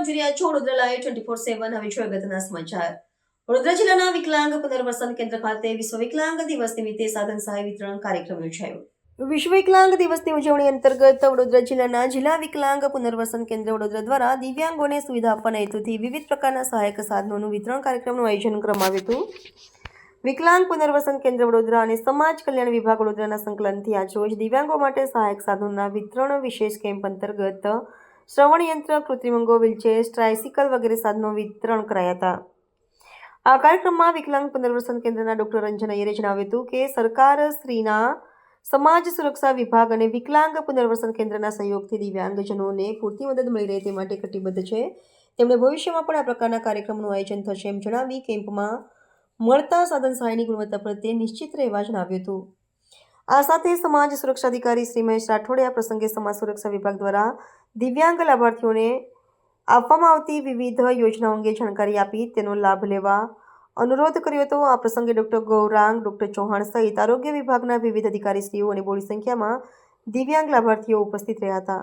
જોઈ રહ્યા છો વડોદરા લાઈવ 24/7 હવે જોઈએ અગત્યના સમાચાર। વડોદરા જિલ્લાના વિકલાંગ પુનર્વસન કેન્દ્ર ખાતે વિશ્વ વિકલાંગ દિવસ નિમિત્તે સાધન સહાય વિતરણ કાર્યક્રમ યોજાયો। વિશ્વ વિકલાંગ દિવસની ઉજવણી અંતર્ગત વડોદરા જિલ્લાના જિલ્લા વિકલાંગ પુનર્વસન કેન્દ્ર વડોદરા દ્વારા દિવ્યાંગોને સુવિધા આપવાના હેતુથી વિવિધ પ્રકારના સહાયક સાધનોનું વિતરણ કાર્યક્રમનું આયોજન કરવામાં આવ્યું હતું। વિકલાંગ પુનર્વસન કેન્દ્ર વડોદરા અને સમાજ કલ્યાણ વિભાગ વડોદરાના સંકલનથી આજરોજ દિવ્યાંગો માટે સહાયક સાધનોના વિતરણ વિશેષ કેમ્પ અંતર્ગત શ્રવણ યંત્ર, કૃત્રિમ અંગો, વ્હીલચેર, ટ્રાયસિકલ વગેરે સાધનો વિતરણ કરાયા હતા। આ કાર્યક્રમમાં વિકલાંગ પુનર્વસન કેન્દ્રના ડોક્ટર રંજન અય્યરે જણાવ્યું હતું કે સરકાર શ્રીના સમાજ સુરક્ષા વિભાગ અને વિકલાંગ પુનર્વસન કેન્દ્રના સહયોગથી દિવ્યાંગજનોને પૂરતી મદદ મળી રહે તે માટે કટિબદ્ધ છે। તેમણે ભવિષ્યમાં પણ આ પ્રકારના કાર્યક્રમનું આયોજન થશે એમ જણાવી કેમ્પમાં મળતા સાધન સહાયની ગુણવત્તા પ્રત્યે નિશ્ચિત રહેવા જણાવ્યું હતું। આ સાથે સમાજ સુરક્ષા અધિકારી શ્રી મહેશ રાઠોડે આ પ્રસંગે સમાજ સુરક્ષા વિભાગ દ્વારા દિવ્યાંગ લાભાર્થીઓને આપવામાં આવતી વિવિધ યોજનાઓ અંગે જાણકારી આપી તેનો લાભ લેવા અનુરોધ કર્યો હતો। આ પ્રસંગે ડોક્ટર ગૌરાંગ, ડોક્ટર ચૌહાણ સહિત આરોગ્ય વિભાગના વિવિધ અધિકારીશ્રીઓ અને બહોળી સંખ્યામાં દિવ્યાંગ લાભાર્થીઓ ઉપસ્થિત રહ્યા હતા।